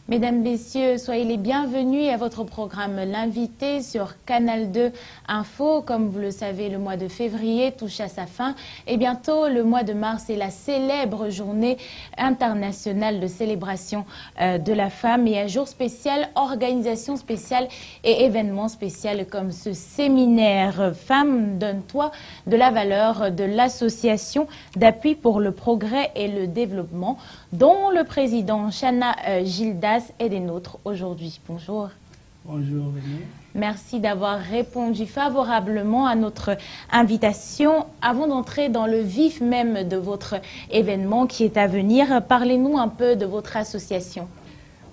Mesdames, Messieurs, soyez les bienvenus à votre programme L'invité sur Canal 2 Info. Comme vous le savez, le mois de février touche à sa fin et bientôt le mois de mars est la célèbre journée internationale de célébration de la femme. Et à jour spécial, organisation spéciale et événements spéciaux comme ce séminaire Femmes donne-toi de la valeur de l'association d'appui pour le progrès et le développement dont le président Chana Gildas est des nôtres aujourd'hui. Bonjour. Bonjour, René. Merci d'avoir répondu favorablement à notre invitation. Avant d'entrer dans le vif même de votre événement qui est à venir, parlez-nous un peu de votre association.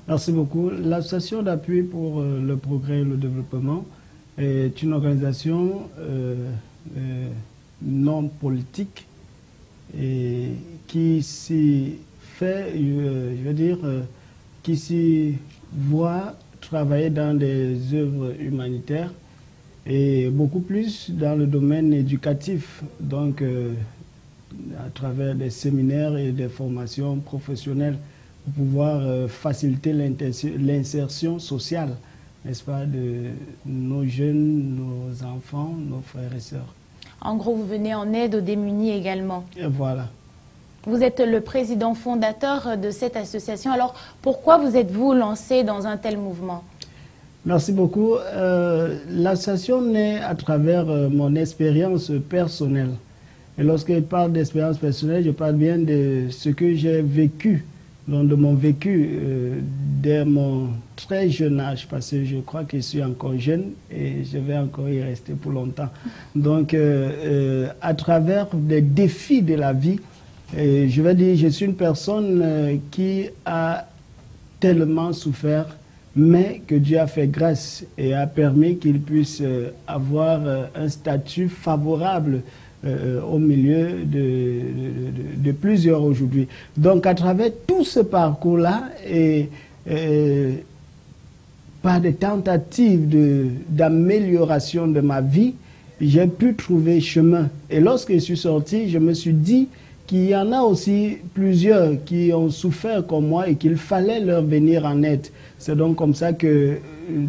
Merci beaucoup. L'association d'appui pour le progrès et le développement est une organisation non politique et qui s'y fait, je veux dire, qui s'y voit travailler dans des œuvres humanitaires et beaucoup plus dans le domaine éducatif, donc à travers des séminaires et des formations professionnelles pour pouvoir faciliter l'insertion sociale, n'est-ce pas, de nos jeunes, nos enfants, nos frères et sœurs. En gros, vous venez en aide aux démunis également. Et voilà. Vous êtes le président fondateur de cette association. Alors, pourquoi vous êtes-vous lancé dans un tel mouvement? Merci beaucoup. L'association naît à travers mon expérience personnelle. Et lorsque je parle d'expérience personnelle, je parle bien de ce que j'ai vécu, donc de mon vécu dès mon très jeune âge, parce que je crois que je suis encore jeune et je vais encore y rester pour longtemps. Donc, à travers des défis de la vie, je vais dire, je suis une personne qui a tellement souffert, mais que Dieu a fait grâce et a permis qu'il puisse avoir un statut favorable au milieu de plusieurs aujourd'hui. Donc à travers tout ce parcours-là et par des tentatives d'amélioration de ma vie, j'ai pu trouver chemin. Et lorsque je suis sorti, je me suis dit qu'il y en a aussi plusieurs qui ont souffert comme moi et qu'il fallait leur venir en aide. C'est donc comme ça que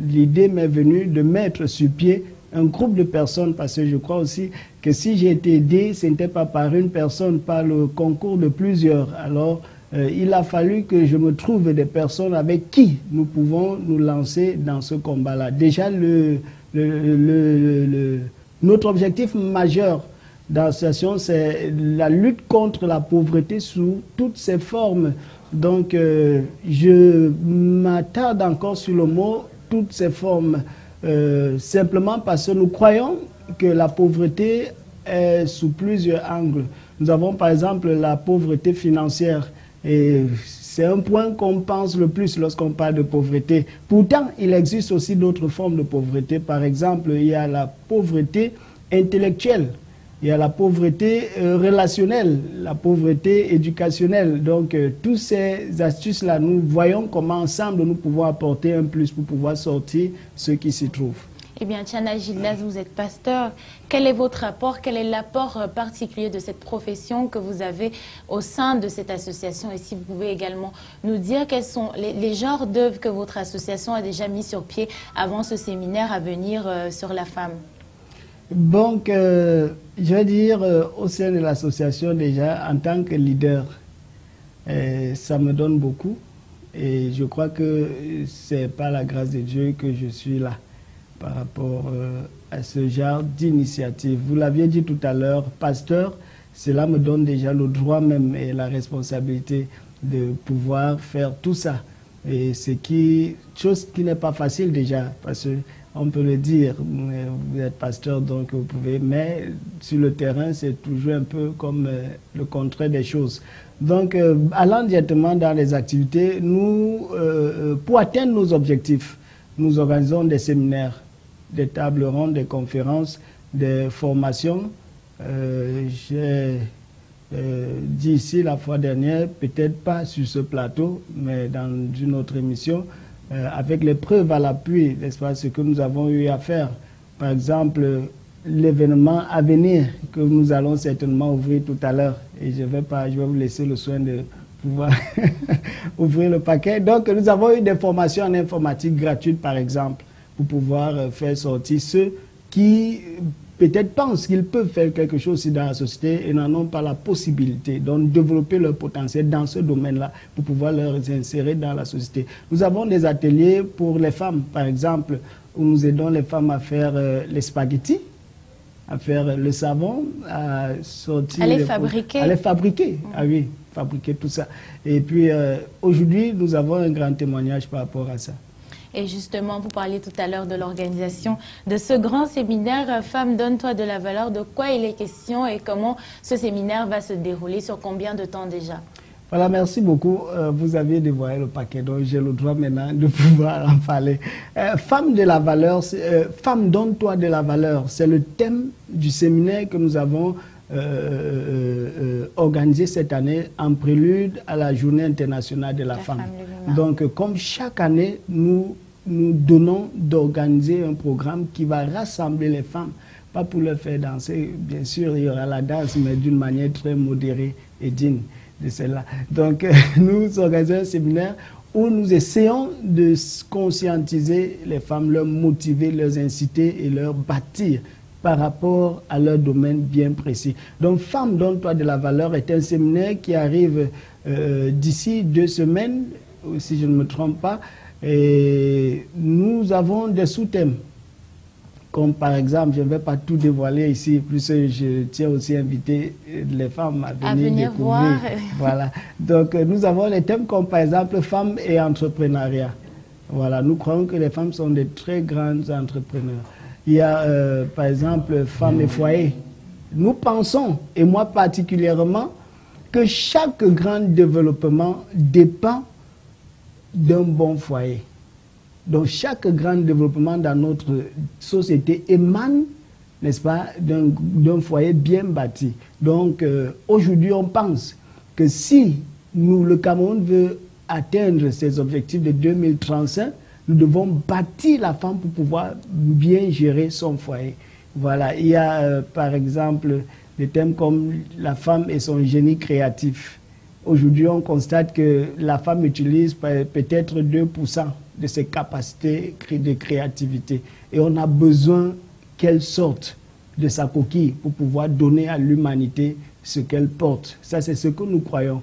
l'idée m'est venue de mettre sur pied un groupe de personnes, parce que je crois aussi que si j'ai été aidé, ce n'était pas par une personne, par le concours de plusieurs. Alors, il a fallu que je me trouve des personnes avec qui nous pouvons nous lancer dans ce combat-là. Déjà, notre objectif majeur dans l'association, c'est la lutte contre la pauvreté sous toutes ses formes. Donc, je m'attarde encore sur le mot « toutes ses formes », simplement parce que nous croyons que la pauvreté est sous plusieurs angles. Nous avons par exemple la pauvreté financière, et c'est un point qu'on pense le plus lorsqu'on parle de pauvreté. Pourtant, il existe aussi d'autres formes de pauvreté. Par exemple, il y a la pauvreté intellectuelle. Il y a la pauvreté relationnelle, la pauvreté éducationnelle. Donc, toutes ces astuces-là, nous voyons comment ensemble nous pouvons apporter un plus pour pouvoir sortir ceux qui s'y trouvent. Eh bien, Chana Gildas, vous êtes pasteur. Quel est votre apport? Quel est l'apport particulier de cette profession que vous avez au sein de cette association? Et si vous pouvez également nous dire quels sont les genres d'œuvres que votre association a déjà mis sur pied avant ce séminaire à venir sur la femme? Donc, je vais dire, au sein de l'association déjà, en tant que leader, ça me donne beaucoup. Et je crois que c'est par la grâce de Dieu que je suis là par rapport à ce genre d'initiative. Vous l'aviez dit tout à l'heure, pasteur, cela me donne déjà le droit même et la responsabilité de pouvoir faire tout ça. Et c'est chose qui n'est pas facile déjà, parce que on peut le dire, vous êtes pasteur, donc vous pouvez, mais sur le terrain, c'est toujours un peu comme le contraire des choses. Donc, allant directement dans les activités, nous, pour atteindre nos objectifs, nous organisons des séminaires, des tables rondes, des conférences, des formations. J'ai dit ici la fois dernière, peut-être pas sur ce plateau, mais dans une autre émission, avec les preuves à l'appui, n'est-ce pas, ce que nous avons eu à faire. Par exemple, l'événement à venir que nous allons certainement ouvrir tout à l'heure. Et je vais vous laisser le soin de pouvoir ouvrir le paquet. Donc, nous avons eu des formations en informatique gratuites, par exemple, pour pouvoir faire sortir ceux qui peut-être pensent qu'ils peuvent faire quelque chose aussi dans la société et n'en ont pas la possibilité. Donc, développer leur potentiel dans ce domaine-là pour pouvoir leur insérer dans la société. Nous avons des ateliers pour les femmes, par exemple, où nous aidons les femmes à faire les spaghettis, à faire le savon, à sortir... À les fabriquer. À les fabriquer, ah oui, fabriquer tout ça. Et puis, aujourd'hui, nous avons un grand témoignage par rapport à ça. Et justement, vous parliez tout à l'heure de l'organisation de ce grand séminaire « Femmes, donne-toi de la valeur ». De quoi il est question et comment ce séminaire va se dérouler, sur combien de temps déjà? Voilà, merci beaucoup. Vous aviez dévoilé le paquet, donc j'ai le droit maintenant de pouvoir en parler. Femmes de la valeur, Femmes, donne-toi de la valeur, c'est le thème du séminaire que nous avons organisé cette année en prélude à la Journée internationale de la femme. Donc, comme chaque année, nous donnons d'organiser un programme qui va rassembler les femmes, pas pour les faire danser, bien sûr, il y aura la danse, mais d'une manière très modérée et digne de celle-là. Donc, nous organisons un séminaire où nous essayons de conscientiser les femmes, leur motiver, leur inciter et leur bâtir par rapport à leur domaine bien précis. Donc, Femmes, donne-toi de la valeur est un séminaire qui arrive d'ici 2 semaines, si je ne me trompe pas, et nous avons des sous-thèmes, comme par exemple, je ne vais pas tout dévoiler ici, plus je tiens aussi à inviter les femmes à venir découvrir. Voir. Voilà. Donc, nous avons les thèmes comme par exemple femmes et entrepreneuriat. Voilà, nous croyons que les femmes sont des très grandes entrepreneurs. Il y a par exemple femmes et foyer. Nous pensons, et moi particulièrement, que chaque grand développement dépend d'un bon foyer. Donc chaque grand développement dans notre société émane, n'est-ce pas, d'un foyer bien bâti. Donc aujourd'hui on pense que si le Cameroun veut atteindre ses objectifs de 2035, nous devons bâtir la femme pour pouvoir bien gérer son foyer. Voilà, il y a par exemple des thèmes comme la femme et son génie créatif. Aujourd'hui, on constate que la femme utilise peut-être 2% de ses capacités de créativité. Et on a besoin qu'elle sorte de sa coquille pour pouvoir donner à l'humanité ce qu'elle porte. Ça, c'est ce que nous croyons.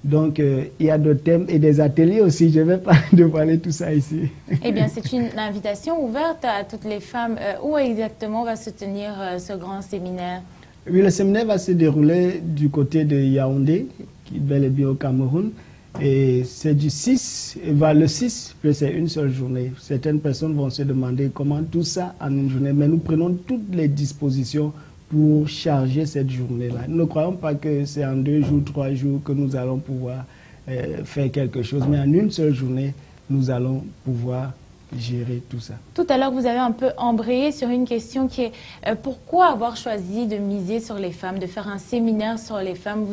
Donc, il y a d'autres thèmes et des ateliers aussi. Je ne vais pas dévoiler tout ça ici. Eh bien, c'est une invitation ouverte à toutes les femmes. Où exactement va se tenir ce grand séminaire? Oui, le séminaire va se dérouler du côté de Yaoundé, qui est bel et bien au Cameroun. Et c'est du 6, le 6, c'est une seule journée. Certaines personnes vont se demander comment tout ça en une journée. Mais nous prenons toutes les dispositions pour charger cette journée-là. Nous ne croyons pas que c'est en 2 jours, 3 jours que nous allons pouvoir faire quelque chose. Mais en une seule journée, nous allons pouvoir gérer tout ça. Tout à l'heure, vous avez un peu embrayé sur une question qui est pourquoi avoir choisi de miser sur les femmes, de faire un séminaire sur les femmes?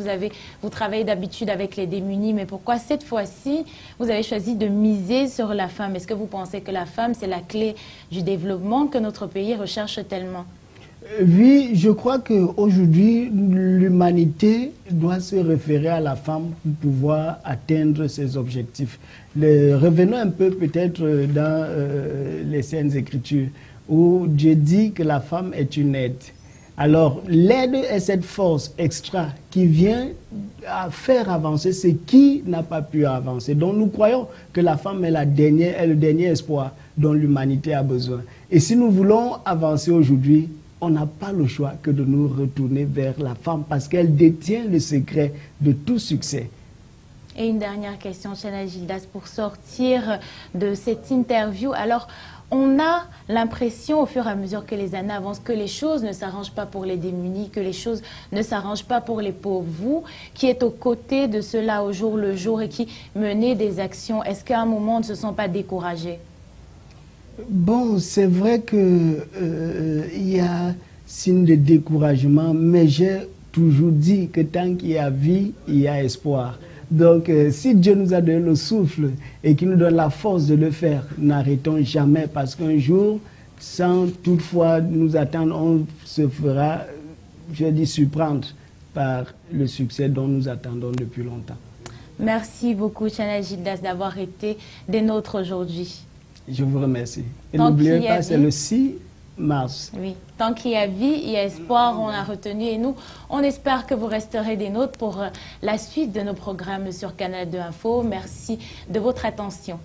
Vous travaillez d'habitude avec les démunis, mais pourquoi cette fois-ci, vous avez choisi de miser sur la femme? Est-ce que vous pensez que la femme, c'est la clé du développement que notre pays recherche tellement? Oui, je crois qu'aujourd'hui, l'humanité doit se référer à la femme pour pouvoir atteindre ses objectifs. Revenons un peu peut-être dans les Saintes Écritures, où Dieu dit que la femme est une aide. Alors, l'aide est cette force extra qui vient à faire avancer ce qui n'a pas pu avancer. Donc, nous croyons que la femme est le dernier espoir dont l'humanité a besoin. Et si nous voulons avancer aujourd'hui, on n'a pas le choix que de nous retourner vers la femme parce qu'elle détient le secret de tout succès. Et une dernière question, Chana Gildas, pour sortir de cette interview. Alors, on a l'impression au fur et à mesure que les années avancent que les choses ne s'arrangent pas pour les démunis, que les choses ne s'arrangent pas pour les pauvres. Vous, qui êtes aux côtés de cela au jour le jour et qui menez des actions, est-ce qu'à un moment, on ne se sent pas découragé? Bon, c'est vrai qu'il y a signe de découragement, mais j'ai toujours dit que tant qu'il y a vie, il y a espoir. Donc, si Dieu nous a donné le souffle et qu'il nous donne la force de le faire, n'arrêtons jamais parce qu'un jour, sans toutefois nous attendre, on se fera, je dis, surprendre par le succès dont nous attendons depuis longtemps. Merci beaucoup, Chana Gildas, d'avoir été des nôtres aujourd'hui. Je vous remercie. Et n'oubliez pas, c'est le 6 mars. Oui, tant qu'il y a vie, il y a espoir, on a retenu. Et nous, on espère que vous resterez des nôtres pour la suite de nos programmes sur Canal 2 Info. Merci de votre attention.